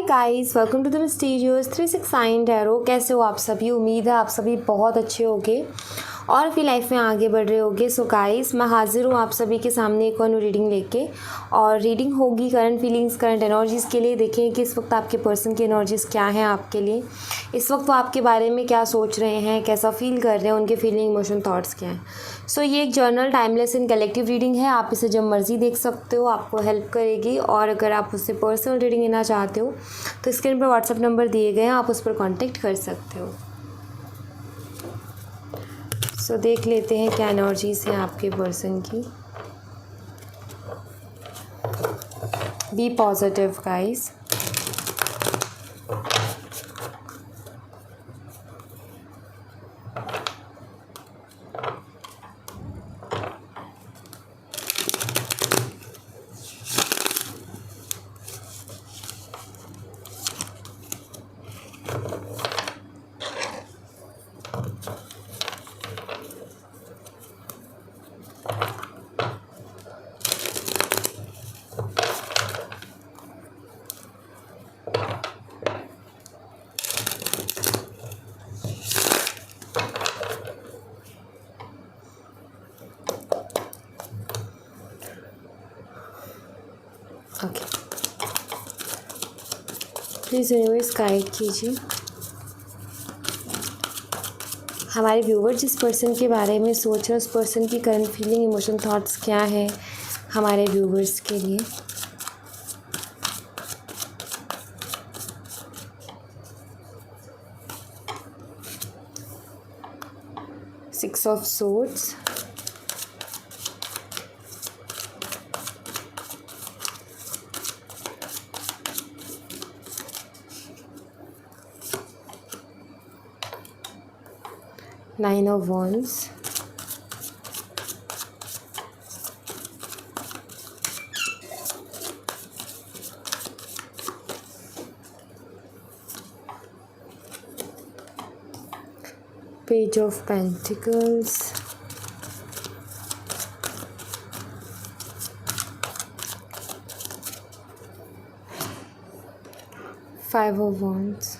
Hi guys, welcome to the mysterious 369 tarot. कैसे हो आप सभी? उम्मीद है आप सभी बहुत अच्छे होंगे और अपनी लाइफ में आगे बढ़ रहे होंगे। सो गाइस, मैं हाजिर हूँ आप सभी के सामने एक और न्यू रीडिंग लेके। और रीडिंग होगी करंट फीलिंग्स, करंट एनर्जीज़ के लिए। देखें कि इस वक्त आपके पर्सन की एनर्जीज़ क्या हैं आपके लिए, इस वक्त वो आपके बारे में क्या सोच रहे हैं, कैसा फील कर रहे हैं, उनके फीलिंग, इमोशन, थॉट्स क्या हैं। सो ये एक journal, timeless and collective reading है। आप इसे जब मर्जी देख सकते हो, आपको हेल्प करेगी। और अगर आप उससे पर्सनल रीडिंग लेना चाहते हो तो स्क्रीन पर व्हाट्सएप नंबर दिए गए हैं, आप उस पर कांटेक्ट कर सकते हो। सो देख लेते हैं क्या एनर्जीज हैं आपके पर्सन की। Be positive guys. Okay, please universe guide कीजिए हमारे व्यूवर जिस पर्सन के बारे में सोच रहे हैं, उस पर्सन की करंट फीलिंग, इमोशन, थॉट्स क्या है हमारे व्यूवर्स के लिए। Six of swords, nine of wands, page of pentacles, five of wands,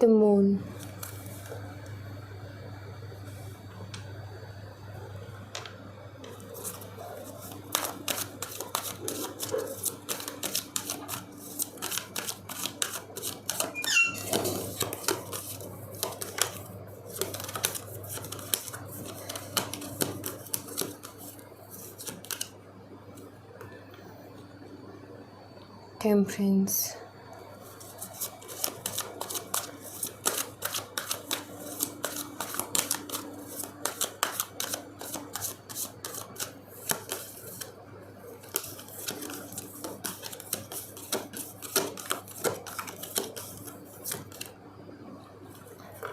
the moon, temperance,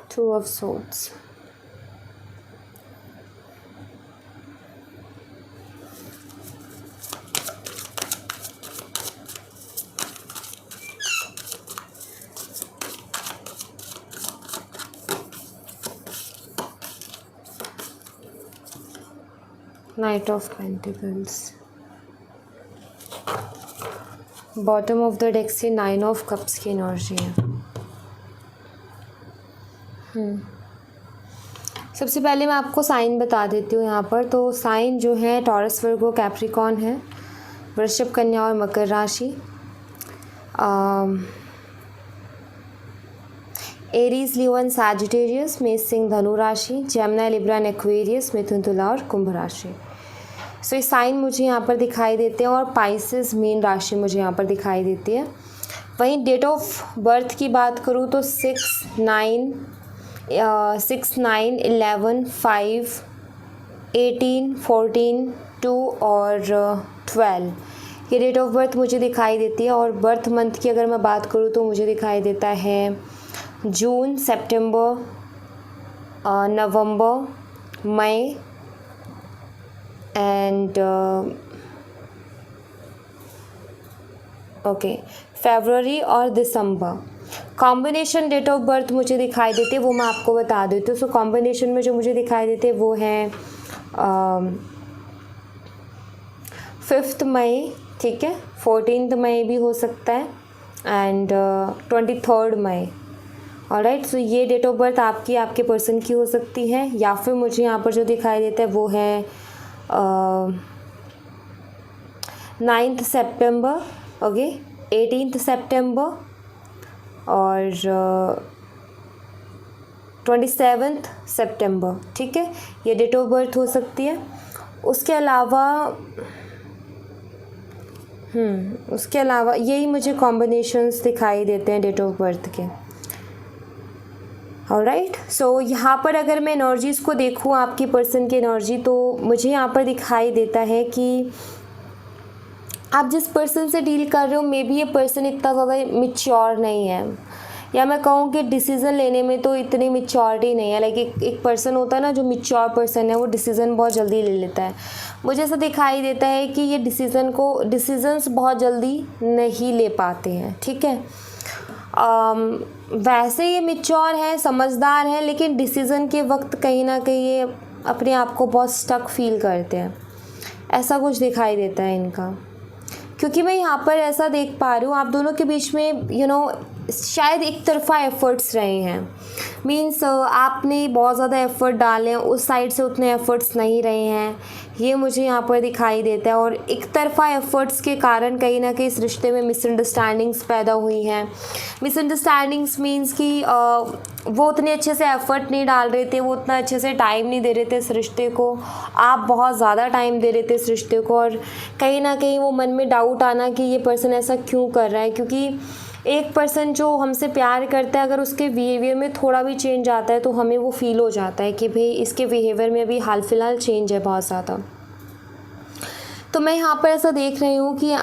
two of swords, Knight of Pentacles, bottom of the deck से nine of cups की energy है। सबसे पहले मैं आपको साइन बता देती हूँ यहाँ पर। तो साइन जो है टॉरस, वर्गो, कैप्रिकॉर्न है, वृषभ, कन्या और मकर राशि। एरीज, लियो एंड सैजिटेरियस, मेष, सिंह, धनु राशि। जेमिनी, लिब्रा एंड एक्वेरियस, मिथुन, तुला और कुंभ राशि। सो ये साइन मुझे यहाँ पर दिखाई देते हैं। और पाइसेस मीन राशि मुझे यहाँ पर दिखाई देती है। वहीं डेट ऑफ बर्थ की बात करूँ तो 6, 9, 11, 5, 18, 14, 2 और 12 ये डेट ऑफ बर्थ मुझे दिखाई देती है। और बर्थ मंथ की अगर मैं बात करूँ तो मुझे दिखाई देता है जून, सितंबर, नवंबर, मई एंड ओके, फरवरी और दिसंबर। कॉम्बिनेशन डेट ऑफ बर्थ मुझे दिखाई देते वो मैं आपको बता देती हूँ। सो कॉम्बिनेशन में जो मुझे दिखाई देते वो हैं 5 मई, ठीक है, 14 मई भी हो सकता है, एंड 23 मई। ऑलराइट, सो ये डेट ऑफ बर्थ आपकी, आपके पर्सन की हो सकती है। या फिर मुझे यहाँ पर जो दिखाई देता है वो है 9 सितंबर, ओके, 18 सितंबर और 27 सितंबर, ठीक है, ये डेट ऑफ बर्थ हो सकती है। उसके अलावा यही मुझे कॉम्बिनेशंस दिखाई देते हैं डेट ऑफ बर्थ के। ऑलराइट, सो यहाँ पर अगर मैं एनर्जीज़ को देखूँ, आपकी पर्सन की एनर्जी, तो मुझे यहाँ पर दिखाई देता है कि आप जिस पर्सन से डील कर रहे हो मे बी ये पर्सन इतना ज़्यादा मिच्योर नहीं है, या मैं कहूँ कि डिसीज़न लेने में तो इतनी मिच्योरिटी नहीं है। लाइक एक पर्सन होता है ना जो मिच्योर पर्सन है, वो डिसीज़न बहुत जल्दी ले लेता है। मुझे ऐसा दिखाई देता है कि ये डिसीज़न्स बहुत जल्दी नहीं ले पाते हैं, ठीक है। वैसे ये मिच्योर है, समझदार है, लेकिन डिसीज़न के वक्त कहीं ना कहीं ये अपने आप को बहुत स्टक फील करते हैं, ऐसा कुछ दिखाई देता है इनका। क्योंकि मैं यहाँ पर ऐसा देख पा रही हूँ आप दोनों के बीच में शायद एक तरफा एफ़र्ट्स रहे हैं। मीन्स आपने बहुत ज़्यादा एफ़र्ट डाले हैं, उस साइड से उतने एफ़र्ट्स नहीं रहे हैं, ये मुझे यहाँ पर दिखाई देता है। और एक तरफा एफ़र्ट्स के कारण कहीं ना कहीं इस रिश्ते में मिसअंडरस्टैंडिंग्स पैदा हुई हैं। मिसअंडरस्टैंडिंग्स मीन्स कि वो उतने अच्छे से एफ़र्ट नहीं डाल रहे थे, वो उतना अच्छे से टाइम नहीं दे रहे थे इस रिश्ते को, आप बहुत ज़्यादा टाइम दे रहे थे इस रिश्ते को। और कहीं ना कहीं वो मन में डाउट आना कि ये पर्सन ऐसा क्यों कर रहा है। क्योंकि एक पर्सन जो हमसे प्यार करता है, अगर उसके बिहेवियर में थोड़ा भी चेंज आता है तो हमें वो फील हो जाता है कि भाई इसके बिहेवियर में अभी हाल फिलहाल चेंज है बहुत ज़्यादा। तो मैं यहाँ पर ऐसा देख रही हूँ कि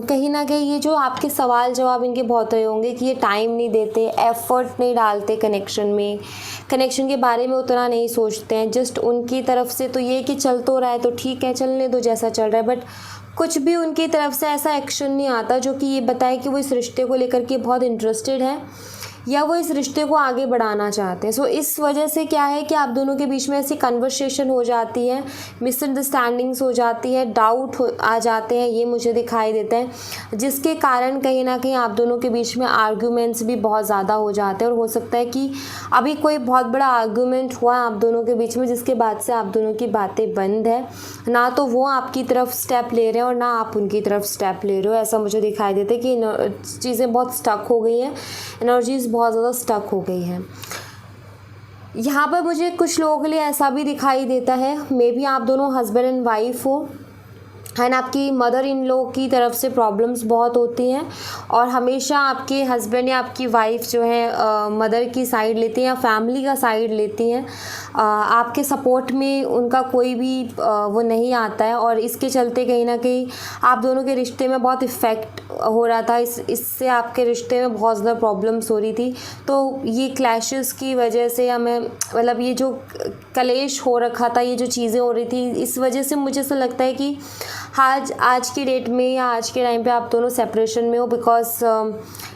कहीं ना कहीं ये जो आपके सवाल जवाब इनके बहुत रहे होंगे कि ये टाइम नहीं देते, एफ़र्ट नहीं डालते कनेक्शन में, कनेक्शन के बारे में उतना नहीं सोचते हैं। जस्ट उनकी तरफ से तो ये कि चल तो रहा है तो ठीक है, चलने दो जैसा चल रहा है, बट कुछ भी उनकी तरफ से ऐसा एक्शन नहीं आता जो कि ये बताए कि वो इस रिश्ते को लेकर के बहुत इंटरेस्टेड है या वो इस रिश्ते को आगे बढ़ाना चाहते हैं। सो इस वजह से क्या है कि आप दोनों के बीच में ऐसी कन्वर्सेशन हो जाती है, मिसअंडरस्टैंडिंग्स हो जाती है, डाउट आ जाते हैं, ये मुझे दिखाई देता है, जिसके कारण कहीं ना कहीं आप दोनों के बीच में आर्ग्यूमेंट्स भी बहुत ज़्यादा हो जाते हैं। और हो सकता है कि अभी कोई बहुत बड़ा आर्ग्यूमेंट हुआ आप दोनों के बीच में, जिसके बाद से आप दोनों की बातें बंद है, ना तो वो आपकी तरफ स्टेप ले रहे हैं और ना आप उनकी तरफ स्टेप ले रहे हो। ऐसा मुझे दिखाई देता है कि चीज़ें बहुत स्टक हो गई हैं, एनर्जीज़ बहुत ज़्यादा स्टक हो गई हैं। यहाँ पर मुझे कुछ लोगों के लिए ऐसा भी दिखाई देता है, मे बी आप दोनों हस्बैंड एंड वाइफ हो एंड आपकी मदर इन लॉ की तरफ से प्रॉब्लम्स बहुत होती हैं और हमेशा आपके हस्बैंड या आपकी वाइफ जो है मदर की साइड लेती हैं या फैमिली का साइड लेती हैं। आपके सपोर्ट में उनका कोई भी वो नहीं आता है और इसके चलते कहीं ना कहीं आप दोनों के रिश्ते में बहुत इफ़ेक्ट हो रहा था। इससे आपके रिश्ते में बहुत ज़्यादा प्रॉब्लम्स हो रही थी। तो ये क्लैशेस की वजह से या मैं मतलब ये जो कलेश हो रखा था, ये जो चीज़ें हो रही थी, इस वजह से मुझे ऐसा लगता है कि आज की डेट में या आज के टाइम पे आप दोनों सेपरेशन में हो, बिकॉज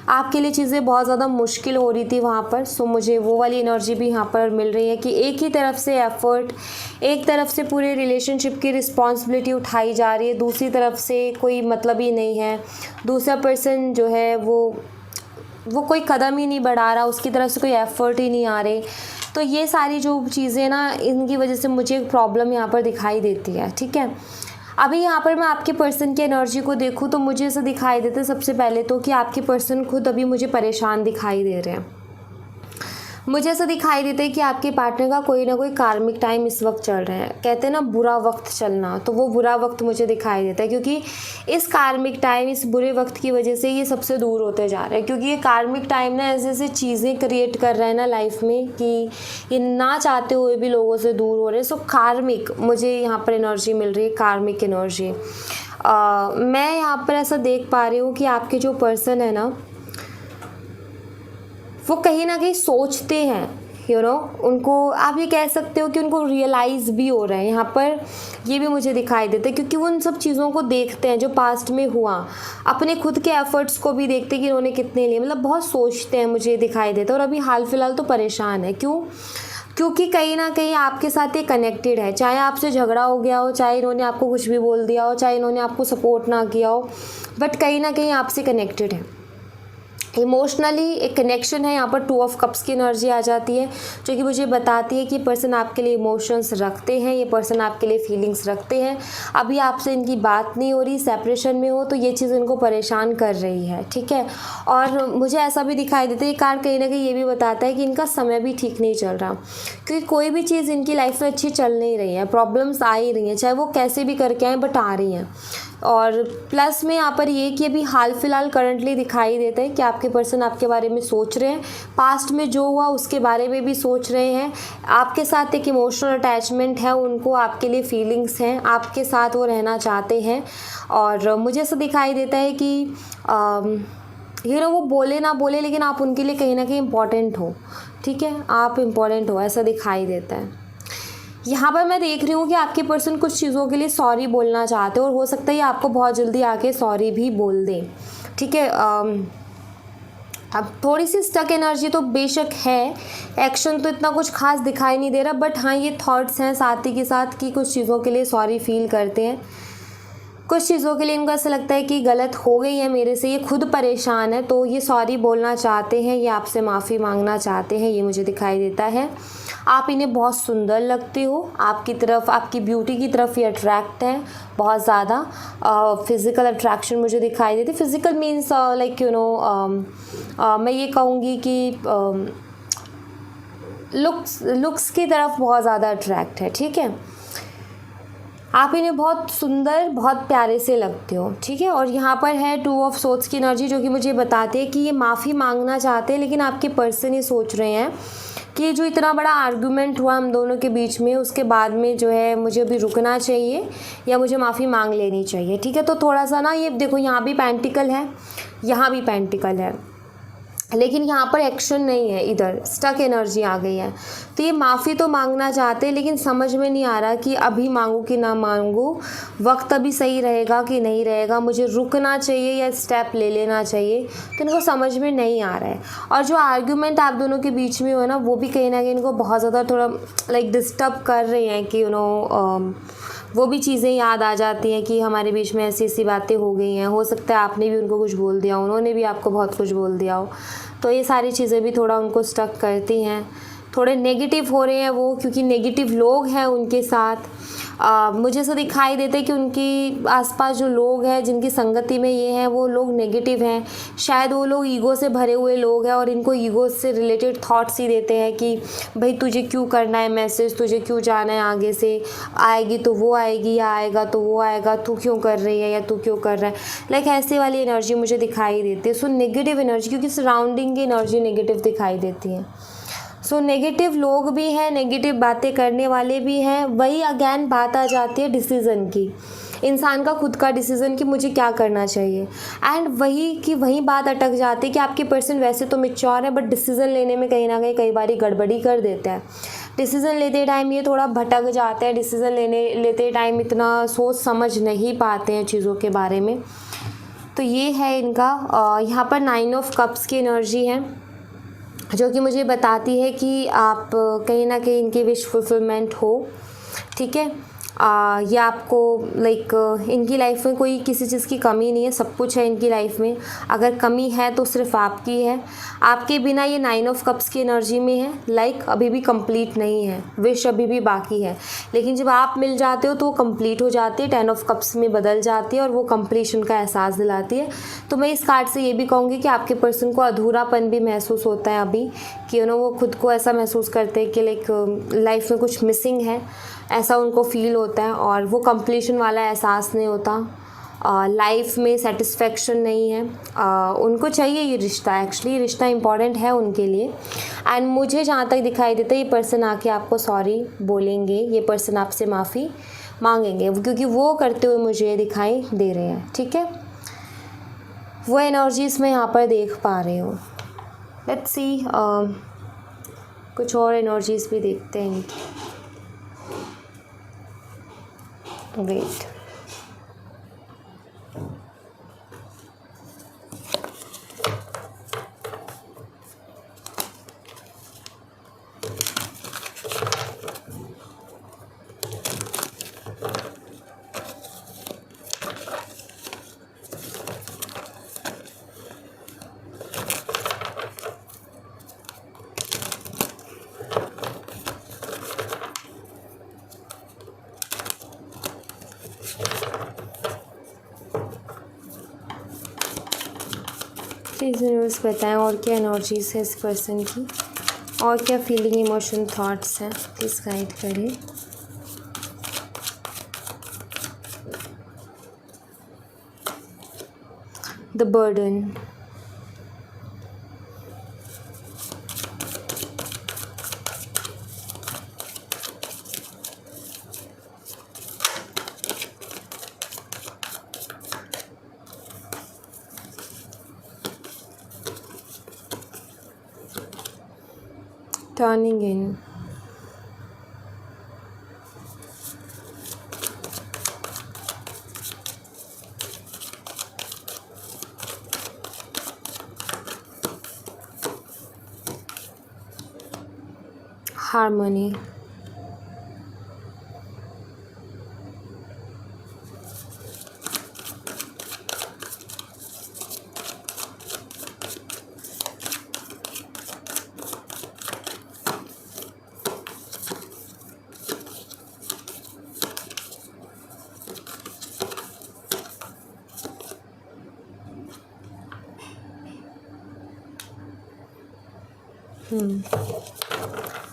आपके लिए चीज़ें बहुत ज़्यादा मुश्किल हो रही थी वहाँ पर। सो मुझे वो वाली एनर्जी भी यहाँ पर मिल रही है कि एक ही तरफ से एफ़र्ट, एक तरफ से पूरे रिलेशनशिप की रिस्पॉन्सिबिलिटी उठाई जा रही है, दूसरी तरफ से कोई मतलब ही नहीं है, दूसरा पर्सन जो है वो कोई कदम ही नहीं बढ़ा रहा, उसकी तरफ से कोई एफ़र्ट ही नहीं आ रहे। तो ये सारी जो चीज़ें ना, इनकी वजह से मुझे एक प्रॉब्लम यहाँ पर दिखाई देती है। ठीक है, अभी यहाँ पर मैं आपके पर्सन की एनर्जी को देखूँ तो मुझे ऐसा दिखाई देता है सबसे पहले तो कि आपके पर्सन खुद अभी मुझे परेशान दिखाई दे रहे हैं। मुझे ऐसा दिखाई देता है कि आपके पार्टनर का कोई ना कोई कार्मिक टाइम इस वक्त चल रहा है। कहते हैं ना बुरा वक्त चलना, तो वो बुरा वक्त मुझे दिखाई देता है क्योंकि इस कार्मिक टाइम, इस बुरे वक्त की वजह से ये सबसे दूर होते जा रहे हैं। क्योंकि ये कार्मिक टाइम ना ऐसे ऐसे चीज़ें क्रिएट कर रहा है ना लाइफ में कि ये ना चाहते हुए भी लोगों से दूर हो रहे हैं। सो कार्मिक मुझे यहाँ पर एनर्जी मिल रही है, कार्मिक एनर्जी। मैं यहाँ पर ऐसा देख पा रही हूँ कि आपके जो पर्सन है ना, वो कहीं ना कहीं सोचते हैं उनको आप ये कह सकते हो कि उनको रियलाइज़ भी हो रहा है। यहाँ पर ये भी मुझे दिखाई देता है क्योंकि वो उन सब चीज़ों को देखते हैं जो पास्ट में हुआ, अपने खुद के एफर्ट्स को भी देखते हैं कि उन्होंने कितने लिए, मतलब बहुत सोचते हैं, मुझे दिखाई देता है। और अभी हाल फिलहाल तो परेशान है। क्यों? क्योंकि कहीं ना कहीं आपके साथ ये कनेक्टेड है, चाहे आपसे झगड़ा हो गया हो, चाहे इन्होंने आपको कुछ भी बोल दिया हो, चाहे इन्होंने आपको सपोर्ट ना किया हो, बट कहीं ना कहीं आपसे कनेक्टेड है। इमोशनली एक कनेक्शन है। यहाँ पर 2 ऑफ कप्स की एनर्जी आ जाती है जो कि मुझे बताती है कि पर्सन आपके लिए इमोशंस रखते हैं, ये पर्सन आपके लिए फीलिंग्स रखते हैं। अभी आपसे इनकी बात नहीं हो रही, सेपरेशन में हो, तो ये चीज़ इनको परेशान कर रही है, ठीक है। और मुझे ऐसा भी दिखाई देता है, ये कार्ड कहीं ना कहीं ये भी बताता है कि इनका समय भी ठीक नहीं चल रहा, क्योंकि कोई भी चीज़ इनकी लाइफ में अच्छी चल नहीं रही है, प्रॉब्लम्स आ ही रही हैं, चाहे वो कैसे भी करके आएँ बट आ रही हैं। और प्लस में यहाँ पर ये कि अभी हाल फिलहाल करंटली दिखाई देता है कि आपके पर्सन आपके बारे में सोच रहे हैं, पास्ट में जो हुआ उसके बारे में भी सोच रहे हैं, आपके साथ एक इमोशनल अटैचमेंट है उनको, आपके लिए फीलिंग्स हैं, आपके साथ वो रहना चाहते हैं। और मुझे ऐसा दिखाई देता है कि वो बोले ना बोले लेकिन आप उनके लिए कहीं ना कहीं इम्पॉर्टेंट हो, ठीक है, आप इम्पॉर्टेंट हो, ऐसा दिखाई देता है। यहाँ पर मैं देख रही हूँ कि आपके पर्सन कुछ चीज़ों के लिए सॉरी बोलना चाहते हो और हो सकता है ये आपको बहुत जल्दी आके सॉरी भी बोल दें, ठीक है। अब थोड़ी सी स्टक एनर्जी तो बेशक है, एक्शन तो इतना कुछ खास दिखाई नहीं दे रहा, बट हाँ ये थॉट्स हैं साथ ही के साथ कि कुछ चीज़ों के लिए सॉरी फील करते हैं, कुछ चीज़ों के लिए इनको ऐसा लगता है कि गलत हो गई है मेरे से, ये खुद परेशान है तो ये सॉरी बोलना चाहते हैं, ये आपसे माफ़ी मांगना चाहते हैं, ये मुझे दिखाई देता है। आप इन्हें बहुत सुंदर लगते हो, आपकी तरफ, आपकी ब्यूटी की तरफ ये अट्रैक्ट है बहुत ज़्यादा। फिज़िकल अट्रैक्शन मुझे दिखाई देती, फिज़िकल मीन्स लाइक मैं ये कहूँगी कि लुक्स की तरफ बहुत ज़्यादा अट्रैक्ट है, ठीक है। आप इन्हें बहुत सुंदर, बहुत प्यारे से लगते हो, ठीक है। और यहाँ पर है 2 ऑफ सोर्ड्स की एनर्जी जो कि मुझे बताती है कि ये माफ़ी मांगना चाहते हैं, लेकिन आपके पर्सन ये सोच रहे हैं कि जो इतना बड़ा आर्गुमेंट हुआ हम दोनों के बीच में, उसके बाद में जो है मुझे अभी रुकना चाहिए या मुझे माफ़ी मांग लेनी चाहिए, ठीक है। तो थोड़ा सा ना ये देखो, यहाँ भी पेंटिकल है, यहाँ भी पेंटिकल है, लेकिन यहाँ पर एक्शन नहीं है, इधर स्टक एनर्जी आ गई है। तो ये माफ़ी तो मांगना चाहते हैं लेकिन समझ में नहीं आ रहा कि अभी मांगूँ कि ना मांगूँ, वक्त अभी सही रहेगा कि नहीं रहेगा, मुझे रुकना चाहिए या स्टेप ले लेना चाहिए, तो इनको समझ में नहीं आ रहा है। और जो आर्ग्यूमेंट आप दोनों के बीच में हो ना, वो भी कहीं ना कहीं इनको बहुत ज़्यादा थोड़ा लाइक डिस्टर्ब कर रहे हैं कि वो भी चीज़ें याद आ जाती हैं कि हमारे बीच में ऐसी ऐसी बातें हो गई हैं, हो सकता है आपने भी उनको कुछ बोल दिया, उन्होंने भी आपको बहुत कुछ बोल दिया हो, तो ये सारी चीज़ें भी थोड़ा उनको स्टक करती हैं, थोड़े नेगेटिव हो रहे हैं वो, क्योंकि नेगेटिव लोग हैं उनके साथ। मुझे ऐसा दिखाई देता है कि उनकी आसपास जो लोग हैं जिनकी संगति में ये हैं, वो लोग नेगेटिव हैं, शायद वो लोग ईगो से भरे हुए लोग हैं और इनको ईगो से रिलेटेड थॉट्स ही देते हैं कि भाई तुझे क्यों करना है मैसेज, तुझे क्यों जाना है आगे से, आएगी तो वो आएगी या आएगा तो वो आएगा, तू क्यों कर रही है या तू क्यों कर रहा है, लाइक ऐसे वाली एनर्जी मुझे दिखाई देती है। सो नेगेटिव एनर्जी, क्योंकि सराउंडिंग की एनर्जी नेगेटिव दिखाई देती है। सो नेगेटिव लोग भी हैं, नेगेटिव बातें करने वाले भी हैं। वही अगेन बात आ जाती है डिसीज़न की, इंसान का खुद का डिसीज़न कि मुझे क्या करना चाहिए, एंड वही बात अटक जाती है कि आपके पर्सन वैसे तो मैच्योर है बट डिसीज़न लेने में कहीं ना कहीं कई बार गड़बड़ी कर देता है। डिसीज़न लेते टाइम ये थोड़ा भटक जाते हैं, डिसीज़न लेते टाइम इतना सोच समझ नहीं पाते हैं चीज़ों के बारे में। तो ये है इनका। यहाँ पर 9 ऑफ कप्स की एनर्जी है जो कि मुझे बताती है कि आप कहीं ना कहीं इनकी विश फुलफिलमेंट हो, ठीक है। या आपको लाइक इनकी लाइफ में कोई किसी चीज़ की कमी नहीं है, सब कुछ है इनकी लाइफ में, अगर कमी है तो सिर्फ आपकी है, आपके बिना ये 9 ऑफ कप्स की एनर्जी में है, लाइक अभी भी कंप्लीट नहीं है, विश अभी भी बाकी है, लेकिन जब आप मिल जाते हो तो वो कंप्लीट हो जाती है, 10 ऑफ कप्स में बदल जाती है और वो कंप्लीशन का एहसास दिलाती है। तो मैं इस कार्ड से ये भी कहूँगी कि आपके पर्सन को अधूरापन भी महसूस होता है अभी, कि वो खुद को ऐसा महसूस करते हैं कि लाइक लाइफ में कुछ मिसिंग है, ऐसा उनको फील होता है और वो कंप्लीशन वाला एहसास नहीं होता, लाइफ में सेटिस्फेक्शन नहीं है। उनको चाहिए ये रिश्ता, एक्चुअली रिश्ता इंपॉर्टेंट है उनके लिए। एंड मुझे जहाँ तक दिखाई देता है ये पर्सन आके आपको सॉरी बोलेंगे, ये पर्सन आपसे माफ़ी मांगेंगे, क्योंकि वो करते हुए मुझे दिखाई दे रहे हैं, ठीक है। वो एनर्जीज मैं यहाँ पर देख पा रही हूँ। लेट्स सी कुछ और एनर्जीज भी देखते हैं इनकी। वेट, प्लीज़ यूनिवर्स बताएं और क्या एनर्जीज है इस पर्सन की, और क्या फीलिंग, इमोशन, थॉट्स हैं, प्लीज़ गाइड करिए। The burden, turning in, harmony,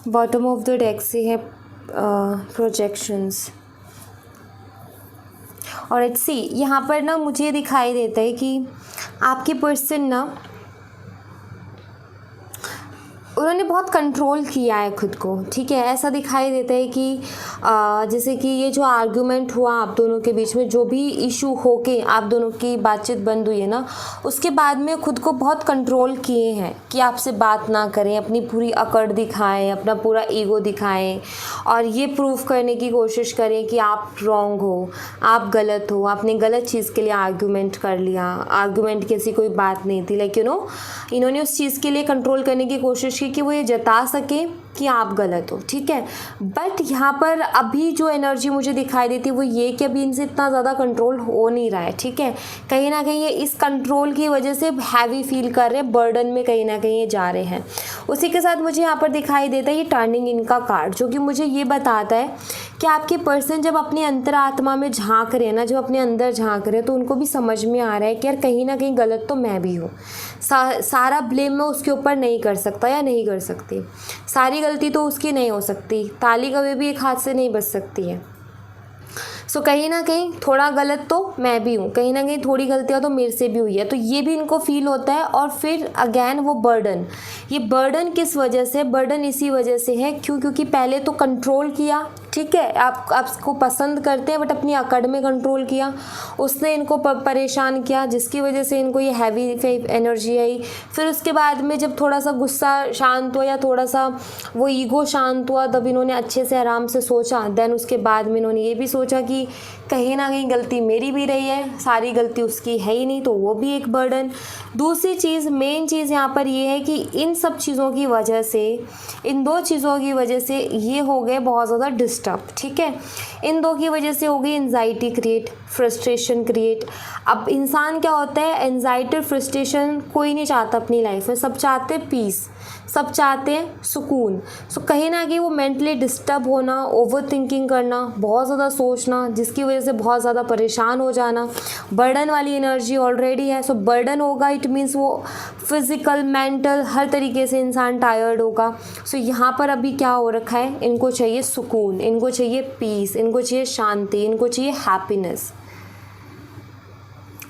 bottom of the deck से है प्रोजेक्शंस। और इट्स सी यहाँ पर ना मुझे दिखाई देता है कि आपके पर्सन ना, उन्होंने बहुत कंट्रोल किया है खुद को, ठीक है। ऐसा दिखाई देता है कि जैसे कि ये जो आर्गुमेंट हुआ आप दोनों के बीच में, जो भी इशू होके आप दोनों की बातचीत बंद हुई है ना, उसके बाद में खुद को बहुत कंट्रोल किए हैं कि आपसे बात ना करें, अपनी पूरी अकड़ दिखाएं, अपना पूरा ईगो दिखाएं और ये प्रूव करने की कोशिश करें कि आप रॉन्ग हो, आप गलत हो, आपने गलत चीज़ के लिए आर्गुमेंट कर लिया, आर्गुमेंट की ऐसी कोई बात नहीं थी। लाइक इन्होंने उस चीज़ के लिए कंट्रोल करने की कोशिश की कि वो ये जता सके कि आप गलत हो, ठीक है। बट यहाँ पर अभी जो एनर्जी मुझे दिखाई देती है वो ये कि अभी इनसे इतना ज़्यादा कंट्रोल हो नहीं रहा है, ठीक है। कहीं ना कहीं ये इस कंट्रोल की वजह से हैवी फील कर रहे हैं, बर्डन में कहीं ना कहीं ये जा रहे हैं। उसी के साथ मुझे यहाँ पर दिखाई देता है ये टर्निंग इनका कार्ड, जो कि मुझे ये बताता है कि आपके पर्सन जब अपनी अंतरात्मा में झांक रहे हैं ना, जब अपने अंदर झांक रहे हैं, तो उनको भी समझ में आ रहा है कि यार कहीं ना कहीं गलत तो मैं भी हूँ। सारा ब्लेम मैं उसके ऊपर नहीं कर सकता या नहीं कर सकती, सारी गलती तो उसकी नहीं हो सकती, ताली कभी भी एक हाथ से नहीं बज सकती है। सो कहीं ना कहीं थोड़ा गलत तो मैं भी हूँ, कहीं ना कहीं थोड़ी गलतियाँ तो मेरे से भी हुई है, तो ये भी इनको फील होता है। और फिर अगेन वो बर्डन, ये बर्डन किस वजह से, बर्डन इसी वजह से है क्योंकि पहले तो कंट्रोल किया, ठीक है। आपको पसंद करते हैं बट अपनी अकड़ में कंट्रोल किया, उसने इनको परेशान किया, जिसकी वजह से इनको ये हैवी एनर्जी आई। फिर उसके बाद में जब थोड़ा सा गुस्सा शांत हुआ या थोड़ा सा वो ईगो शांत हुआ, तब इन्होंने अच्छे से आराम से सोचा। देन उसके बाद में इन्होंने ये भी सोचा कि कहीं ना कहीं गलती मेरी भी रही है, सारी गलती उसकी है ही नहीं, तो वो भी एक बर्डन। दूसरी चीज़, मेन चीज़ यहाँ पर ये है कि इन सब चीज़ों की वजह से, इन दो चीज़ों की वजह से ये हो गए बहुत ज़्यादा डिस्टर्ब, ठीक है। इन दो की वजह से हो गई एंजाइटी क्रिएट, फ्रस्ट्रेशन क्रिएट। अब इंसान क्या होता है, एंजाइटी और फ्रस्ट्रेशन कोई नहीं चाहता अपनी लाइफ में, सब चाहते हैं पीस, सब चाहते हैं सुकून। सो कहीं ना कहीं वो मेंटली डिस्टर्ब होना, ओवर थिंकिंग करना, बहुत ज़्यादा सोचना, जिसकी वजह से बहुत ज़्यादा परेशान हो जाना, बर्डन वाली एनर्जी ऑलरेडी है। सो बर्डन होगा, इट मीन्स वो फिज़िकल, मेंटल, हर तरीके से इंसान टायर्ड होगा। सो यहाँ पर अभी क्या हो रखा है, इनको चाहिए सुकून, इनको चाहिए पीस, इनको चाहिए शांति, इनको चाहिए हैप्पीनेस।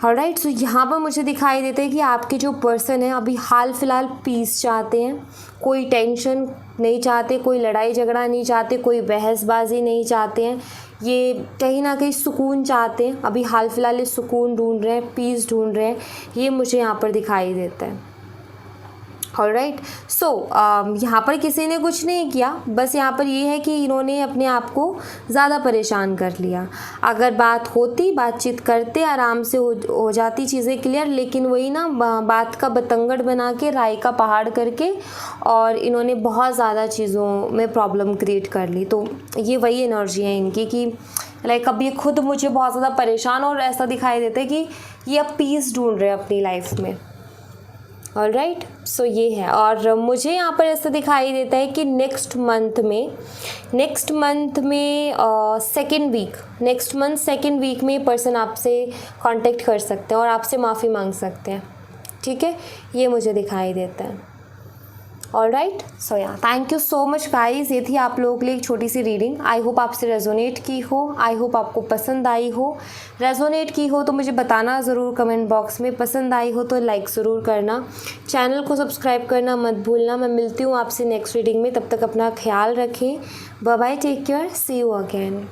ऑलराइट, सो यहाँ पर मुझे दिखाई देता है कि आपके जो पर्सन है अभी हाल फिलहाल पीस चाहते हैं, कोई टेंशन नहीं चाहते, कोई लड़ाई झगड़ा नहीं चाहते, कोई बहसबाजी नहीं चाहते हैं, ये कहीं ना कहीं सुकून चाहते हैं। अभी हाल फिलहाल ये सुकून ढूंढ रहे हैं, पीस ढूंढ रहे हैं, ये मुझे यहाँ पर दिखाई देता है। ऑलराइट। सो यहाँ पर किसी ने कुछ नहीं किया, बस यहाँ पर ये है कि इन्होंने अपने आप को ज़्यादा परेशान कर लिया। अगर बात होती, बातचीत करते, आराम से हो जाती चीज़ें क्लियर, लेकिन वही ना बात का बतंगड़ बना के, राई का पहाड़ करके, और इन्होंने बहुत ज़्यादा चीज़ों में प्रॉब्लम क्रिएट कर ली। तो ये वही एनर्जी है इनकी कि लाइक अब ये खुद मुझे बहुत ज़्यादा परेशान और ऐसा दिखाई देता है कि ये अब पीस ढूंढ रहे हैं अपनी लाइफ में। ऑलराइट, सो ये है। और मुझे यहाँ पर ऐसा दिखाई देता है कि नेक्स्ट मंथ में सेकेंड वीक में पर्सन आपसे कांटेक्ट कर सकते हैं और आपसे माफ़ी मांग सकते हैं। ठीक है, ये मुझे दिखाई देता है। ऑलराइट, सो या thank you so much guys. ये थी आप लोगों के लिए एक छोटी सी रीडिंग। आई होप आपसे रेजोनेट की हो, आई होप आपको पसंद आई हो। रेजोनेट की हो तो मुझे बताना ज़रूर कमेंट बॉक्स में। पसंद आई हो तो लाइक ज़रूर करना, चैनल को सब्सक्राइब करना मत भूलना। मैं मिलती हूँ आपसे नेक्स्ट रीडिंग में, तब तक अपना ख्याल रखें। Bye bye, take care, see you again.